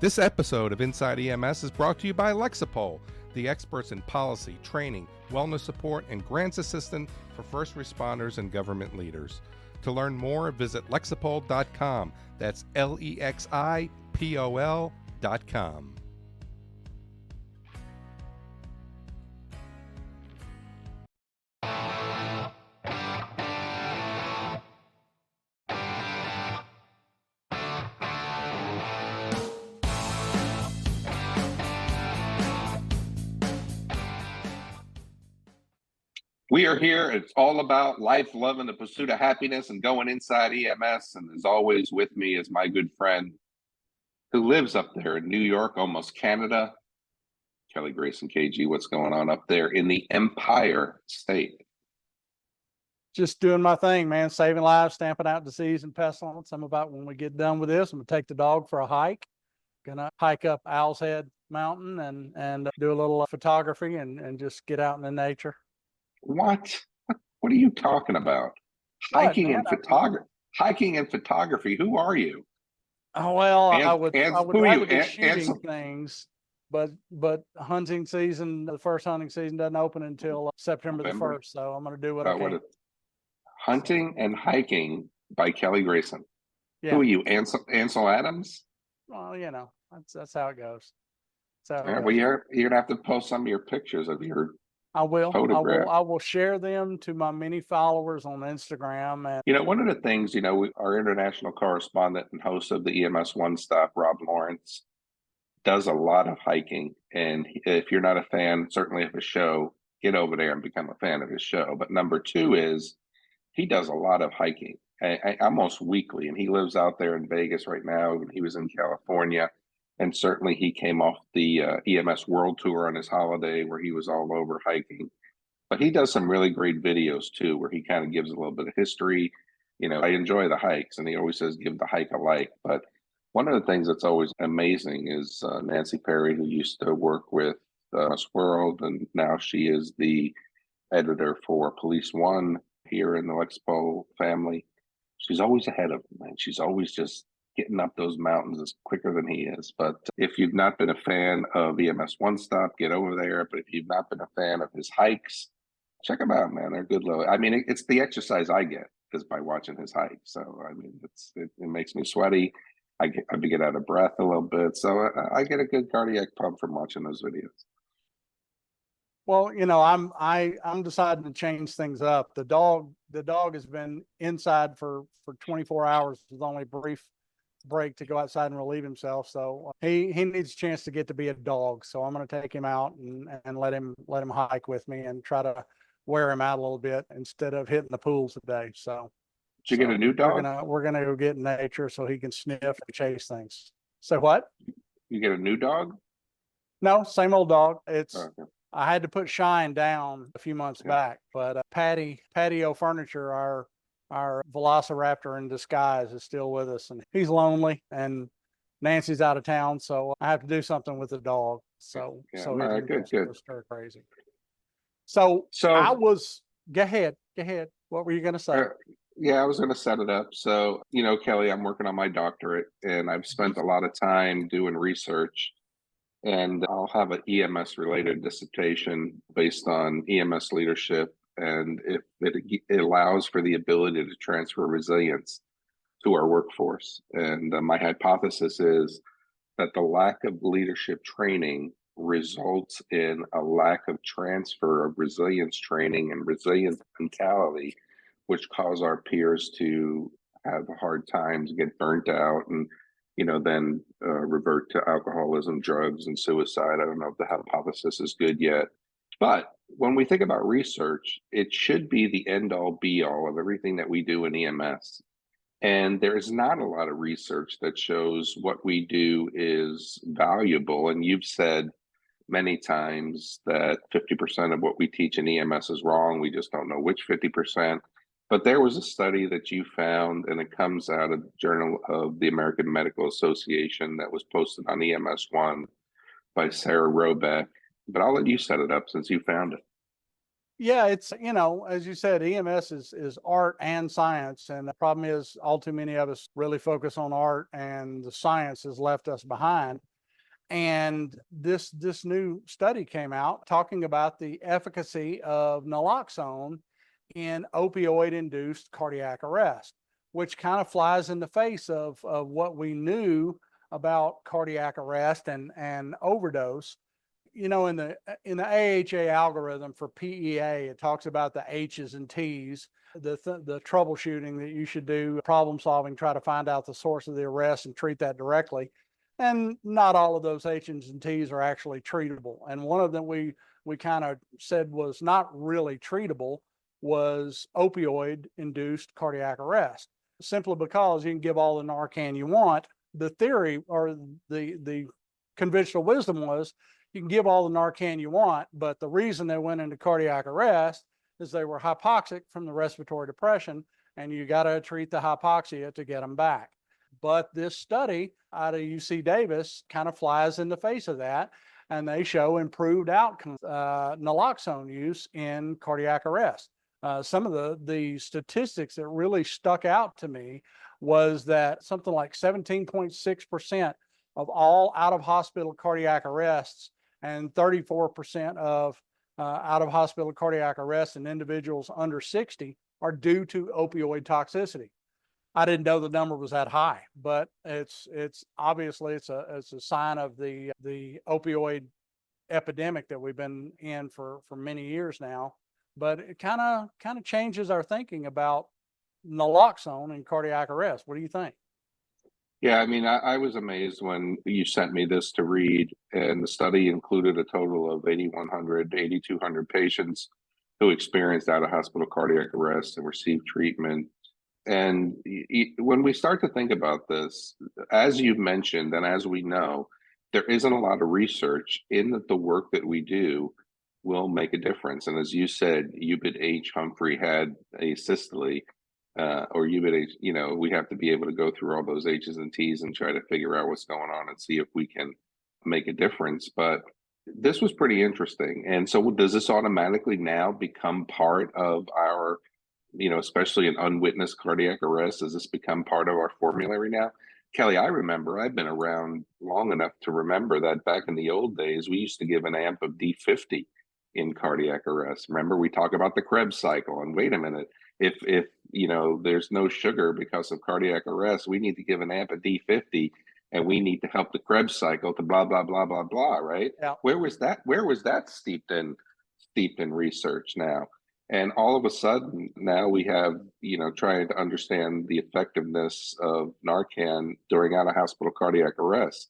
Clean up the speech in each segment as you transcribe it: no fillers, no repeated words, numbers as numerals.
This episode of Inside EMS is brought to you by Lexipol, the experts in policy, training, wellness support, and grants assistance for first responders and government leaders. To learn more, visit lexipol.com. That's LEXIPOL.com. We are here. It's all about life, love, and the pursuit of happiness and going inside EMS. And as always, with me is my good friend who lives up there in New York, almost Canada, Kelly Grayson, KG. What's going on up there in the Empire State? Just doing my thing, man. Saving lives, stamping out disease and pestilence. I'm about, when we get done with this, I'm going to take the dog for a hike. Gonna hike up Owl's Head Mountain and do a little photography and just get out in the nature. What? What are you talking about? Hiking and photography. Who are you? Oh, well, I would rather be shooting things, but hunting season, the first hunting season doesn't open until September the 1st. So I'm going to do what I can. Hunting and hiking by Kelly Grayson. Yeah. Who are you, Ansel Adams? Well, you know, that's how it goes. Well, you're gonna have to post some of your pictures of your. I will share them to my many followers on Instagram. And you know, one of the things, our international correspondent and host of the EMS One Stop, Rob Lawrence, does a lot of hiking. And if you're not a fan, certainly of his show, get over there and become a fan of his show. But number two is he does a lot of hiking, almost weekly. And he lives out there in Vegas right now. He was in California. And certainly he came off the EMS World Tour on his holiday where he was all over hiking. But he does some really great videos too, where he kind of gives a little bit of history. I enjoy the hikes, and he always says, give the hike a like. But one of the things that's always amazing is Nancy Perry, who used to work with World, and now she is the editor for Police One here in the Lexipol family. She's always ahead of him, man. She's always just getting up those mountains is quicker than he is. But if you've not been a fan of EMS One Stop, get over there. But if you've not been a fan of his hikes, check them out, man. They're good. I mean, it's the exercise I get is by watching his hike. So, I mean, it makes me sweaty. I get out of breath a little bit. So I get a good cardiac pump from watching those videos. Well, I'm deciding to change things up. The dog has been inside for 24 hours with only a brief break to go outside and relieve himself. So he needs a chance to get to be a dog. So I'm going to take him out and let him hike with me and try to wear him out a little bit instead of hitting the pool today. So did you get a new dog? We're gonna go get in nature so he can sniff and chase things. So what? You get a new dog? No, same old dog. It's okay. I had to put Shine down a few months back, but Patio Furniture, our Velociraptor in disguise, is still with us, and he's lonely, and Nancy's out of town, so I have to do something with the dog. So good. Stir crazy. So I was. Go ahead. What were you going to say? I was going to set it up. So Kelly, I'm working on my doctorate, and I've spent a lot of time doing research. And I'll have an EMS related dissertation based on EMS leadership. And if it allows for the ability to transfer resilience to our workforce. And my hypothesis is that the lack of leadership training results in a lack of transfer of resilience training and resilience mentality, which cause our peers to have hard times, get burnt out, and then revert to alcoholism, drugs, and suicide. I don't know if the hypothesis is good yet. But when we think about research, it should be the end-all, be-all of everything that we do in EMS. And there's not a lot of research that shows what we do is valuable. And you've said many times that 50% of what we teach in EMS is wrong. We just don't know which 50%. But there was a study that you found, and it comes out of the Journal of the American Medical Association that was posted on EMS One by Sarah Robeck. But I'll let you set it up since you found it. Yeah, it's, as you said, EMS is art and science. And the problem is all too many of us really focus on art, and the science has left us behind. And this new study came out talking about the efficacy of naloxone in opioid-induced cardiac arrest, which kind of flies in the face of what we knew about cardiac arrest and overdose. In the AHA algorithm for PEA, it talks about the H's and T's, the troubleshooting that you should do, problem solving, try to find out the source of the arrest and treat that directly. And not all of those H's and T's are actually treatable. And one of them we kind of said was not really treatable was opioid induced cardiac arrest, simply because you can give all the Narcan you want. The theory or the conventional wisdom was you can give all the Narcan you want, but the reason they went into cardiac arrest is they were hypoxic from the respiratory depression, and you got to treat the hypoxia to get them back. But this study out of UC Davis kind of flies in the face of that, and they show improved outcomes, naloxone use in cardiac arrest. Some of the statistics that really stuck out to me was that something like 17.6% of all out-of-hospital cardiac arrests and 34% of out-of-hospital cardiac arrests in individuals under 60 are due to opioid toxicity. I didn't know the number was that high, but it's obviously it's a sign of the opioid epidemic that we've been in for many years now. But it kind of changes our thinking about naloxone and cardiac arrest. What do you think? Yeah, I mean, I was amazed when you sent me this to read, and the study included a total of 8,200 patients who experienced out of hospital cardiac arrest and received treatment. And when we start to think about this, as you've mentioned, and as we know, there isn't a lot of research in that the work that we do will make a difference. And as you said, Ubid H. Humphrey had asystole, or Ubid H, we have to be able to go through all those H's and T's and try to figure out what's going on and see if we can make a difference. But this was pretty interesting. And so does this automatically now become part of our, especially in unwitnessed cardiac arrest, does this become part of our formulary now? Kelly, I remember, I've been around long enough to remember that back in the old days, we used to give an amp of D50 in cardiac arrest. Remember, we talk about the Krebs cycle, and wait a minute, if there's no sugar because of cardiac arrest, we need to give an amp of D50, and we need to help the Krebs cycle to blah blah blah blah blah, right? Yeah. Where was that steeped in research now? And all of a sudden now we have, trying to understand the effectiveness of Narcan during out of hospital cardiac arrest.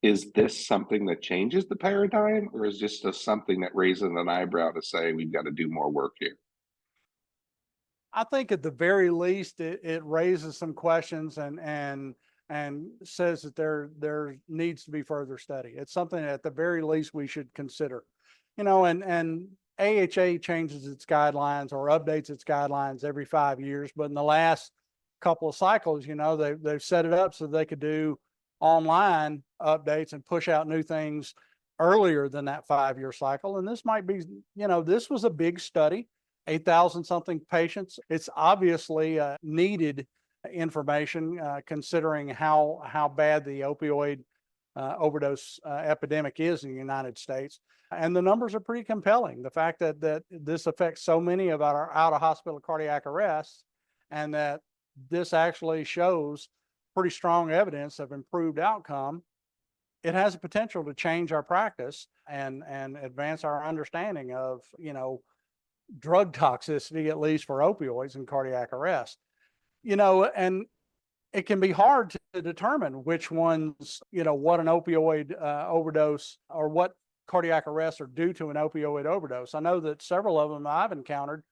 Is this something that changes the paradigm, or is this just something that raises an eyebrow to say we've got to do more work here? I think at the very least it raises some questions and says that there needs to be further study. It's something at the very least we should consider. And AHA changes its guidelines or updates its guidelines every 5 years, but in the last couple of cycles, they've set it up so they could do online updates and push out new things earlier than that 5-year cycle. And this might be, this was a big study, 8,000 something patients. It's obviously needed information considering how bad the opioid overdose epidemic is in the United States. And the numbers are pretty compelling. The fact that this affects so many of our out-of-hospital cardiac arrests, and that this actually shows pretty strong evidence of improved outcome, it has a potential to change our practice and advance our understanding of, drug toxicity, at least for opioids and cardiac arrest. And it can be hard to determine which ones, what an opioid overdose or what cardiac arrests are due to an opioid overdose. I know that several of them I've encountered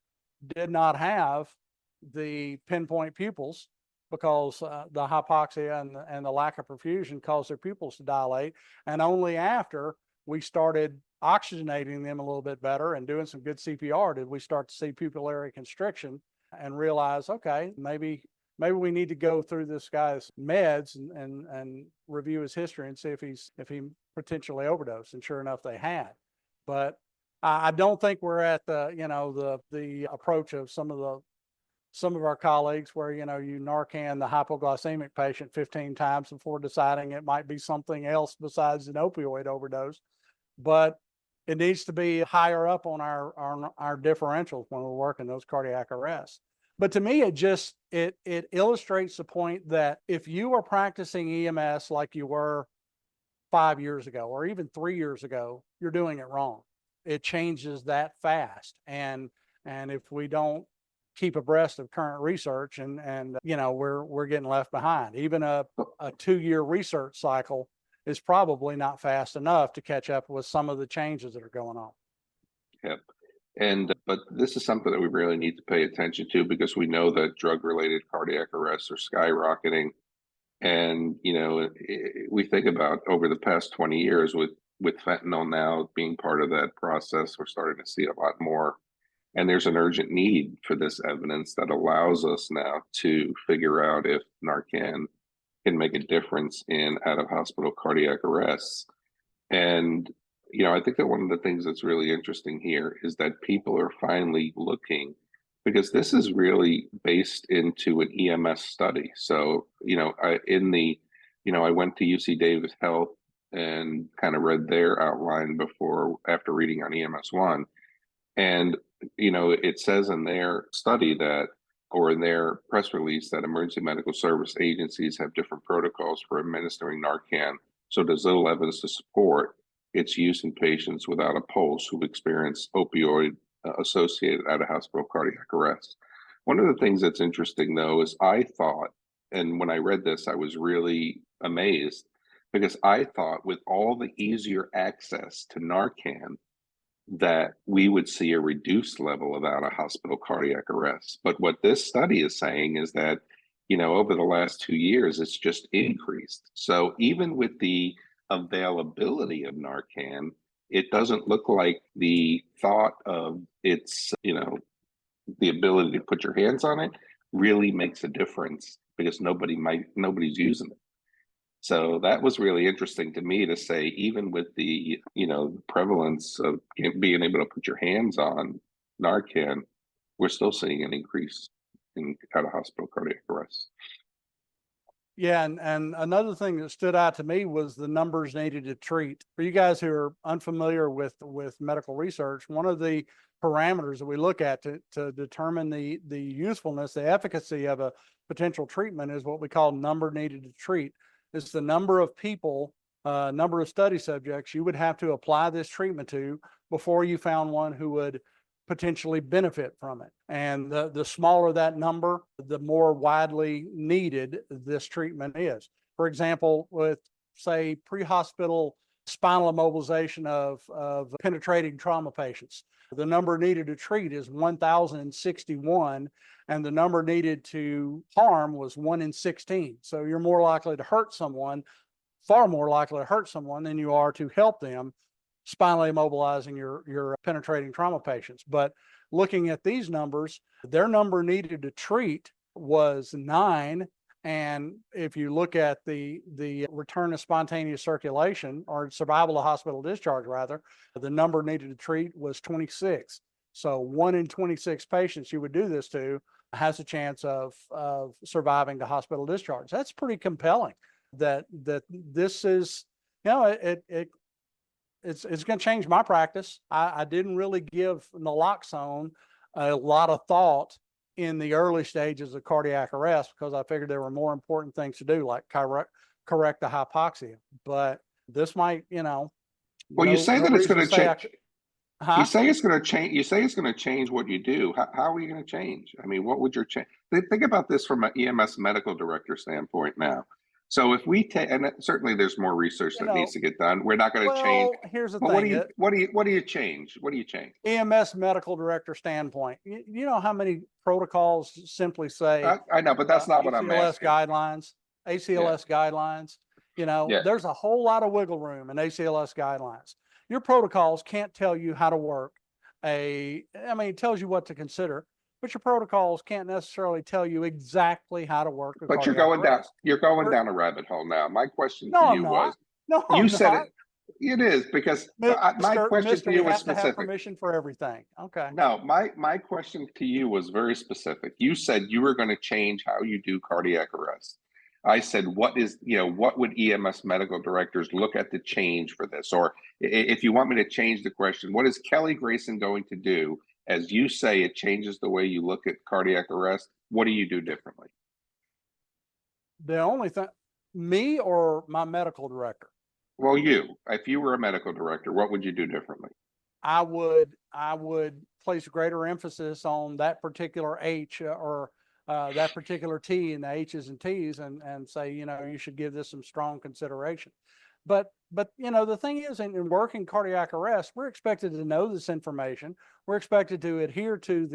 did not have the pinpoint pupils because the hypoxia and the lack of perfusion caused their pupils to dilate. And only after we started oxygenating them a little bit better and doing some good CPR did we start to see pupillary constriction and realize, okay, maybe we need to go through this guy's meds and review his history and see if he potentially overdosed. And sure enough, they had. But I don't think we're at the approach of some of some of our colleagues where, you Narcan the hypoglycemic patient 15 times before deciding it might be something else besides an opioid overdose. But it needs to be higher up on our differentials when we're working those cardiac arrests. But to me, it illustrates the point that if you are practicing EMS like you were 5 years ago, or even 3 years ago, you're doing it wrong. It changes that fast. And if we don't keep abreast of current research and we're getting left behind. Even a 2-year research cycle is probably not fast enough to catch up with some of the changes that are going on. Yep. But this is something that we really need to pay attention to, because we know that drug-related cardiac arrests are skyrocketing. And, we think about over the past 20 years with fentanyl now being part of that process, we're starting to see a lot more. And there's an urgent need for this evidence that allows us now to figure out if Narcan can make a difference in out-of-hospital cardiac arrests. And, I think that one of the things that's really interesting here is that people are finally looking, because this is really based into an EMS study. So, I went to UC Davis Health and kind of read their outline after reading on EMS1. And, it says in their study or in their press release, that emergency medical service agencies have different protocols for administering Narcan. So there's little evidence to support its use in patients without a pulse who've experienced opioid-associated out-of-hospital cardiac arrest. One of the things that's interesting, though, is I thought, and when I read this, I was really amazed, because I thought with all the easier access to Narcan, that we would see a reduced level of out-of-hospital cardiac arrests. But what this study is saying is that, over the last 2 years, it's just increased. So even with the availability of Narcan, it doesn't look like the thought of its, the ability to put your hands on it really makes a difference, because nobody's using it. So that was really interesting to me to say, even with the, prevalence of being able to put your hands on Narcan, we're still seeing an increase in out-of-hospital cardiac arrests. Yeah, and another thing that stood out to me was the numbers needed to treat. For you guys who are unfamiliar with medical research, one of the parameters that we look at to determine the usefulness, the efficacy of a potential treatment is what we call number needed to treat. It's the number of people, number of study subjects you would have to apply this treatment to before you found one who would potentially benefit from it. And the smaller that number, the more widely needed this treatment is. For example, with, say, pre-hospital spinal immobilization of penetrating trauma patients, the number needed to treat is 1,061, and the number needed to harm was 1 in 16. So you're more likely to hurt someone, far more likely to hurt someone than you are to help them spinally immobilizing your penetrating trauma patients. But looking at these numbers, their number needed to treat was 9. And if you look at the return to spontaneous circulation, or survival to hospital discharge rather, the number needed to treat was 26. So 1 in 26 patients you would do this to has a chance of surviving to hospital discharge. That's pretty compelling. That this is, it's going to change my practice. I didn't really give naloxone a lot of thought in the early stages of cardiac arrest, because I figured there were more important things to do, like correct the hypoxia. But this might, Well, you say that it's going to change. You say it's going to change. You say it's going to change what you do. How are you going to change? I mean, what would your change? Think about this from an EMS medical director standpoint now. So if we take, and certainly there's more research that needs to get done. We're not going to change. Here's the thing. What do you change? What do you change? EMS medical director standpoint. You know how many protocols simply say? I know, but that's not what I'm asking. ACLS guidelines. There's a whole lot of wiggle room in ACLS guidelines. Your protocols can't tell you how to work. It tells you what to consider, but your protocols can't necessarily tell you exactly how to work. But you're going down a rabbit hole now. My question to you was, you said it. It is because my question to you we was have to have specific. permission for everything. Okay. No, my question to you was very specific. You said you were going to change how you do cardiac arrest. I said, what would EMS medical directors look at to change for this? Or if you want me to change the question, what is Kelly Grayson going to do? As you say, it changes the way you look at cardiac arrest. What do you do differently? The only thing, me or my medical director? Well, if you were a medical director, what would you do differently? I would place greater emphasis on that particular H or that particular T in the H's and T's and say, you should give this some strong consideration. But the thing is, in working cardiac arrest, we're expected to know this information. We're expected to adhere to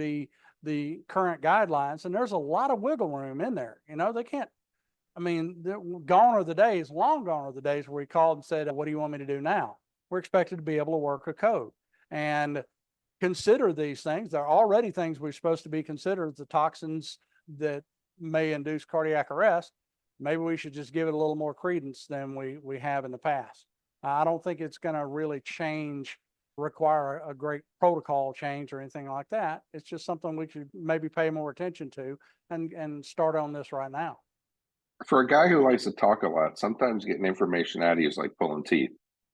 the current guidelines, and there's a lot of wiggle room in there. They can't. I mean, long gone are the days where we called and said, "What do you want me to do now?" We're expected to be able to work a code and consider these things. They're already things we're supposed to be considered, the toxins that may induce cardiac arrest. Maybe we should just give it a little more credence than we have in the past. I don't think it's going to really require a great protocol change or anything like that. It's just something we should maybe pay more attention to and start on this right now. For a guy who likes to talk a lot, sometimes getting information out of you is like pulling teeth.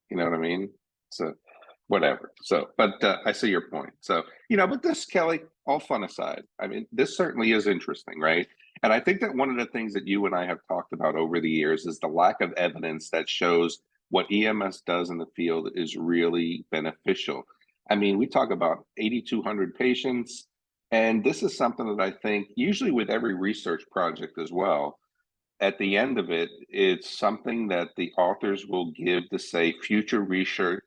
You know what I mean? So whatever. So, but I see your point. So, but this, Kelly, all fun aside, I mean, this certainly is interesting, right? And I think that one of the things that you and I have talked about over the years is the lack of evidence that shows what EMS does in the field is really beneficial. I mean, we talk about 8,200 patients, and this is something that I think usually with every research project as well, at the end of it, it's something that the authors will give to say future research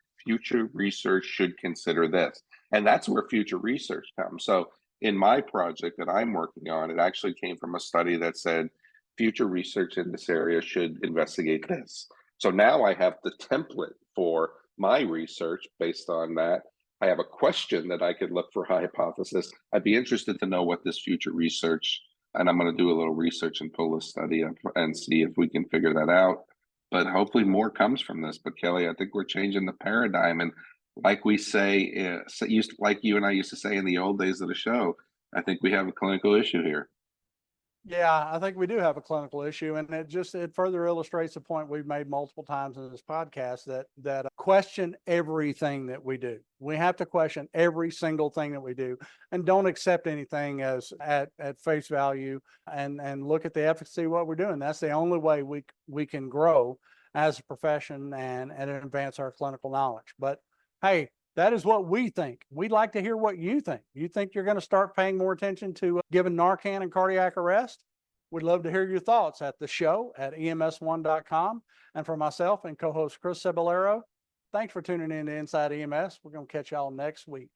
should consider this. And that's where future research comes. So in my project that I'm working on, it actually came from a study that said future research in this area should investigate this. So now I have the template for my research based on that. I have a question that I could look for a hypothesis. I'd be interested to know what this future research, and I'm going to do a little research and pull this study up and see if we can figure that out. But hopefully more comes from this. But Kelly, I think we're changing the paradigm. And like we say, like you and I used to say in the old days of the show, I think we have a clinical issue here. Yeah, I think we do have a clinical issue, and it further illustrates the point we've made multiple times in this podcast that question everything that we do. We have to question every single thing that we do, and don't accept anything as at face value, and look at the efficacy of what we're doing. That's the only way we can grow as a profession and advance our clinical knowledge. But hey, that is what we think. We'd like to hear what you think. You think you're going to start paying more attention to giving Narcan and cardiac arrest? We'd love to hear your thoughts at the show at ems1.com. And for myself and co-host Chris Ceballero, thanks for tuning in to Inside EMS. We're going to catch y'all next week.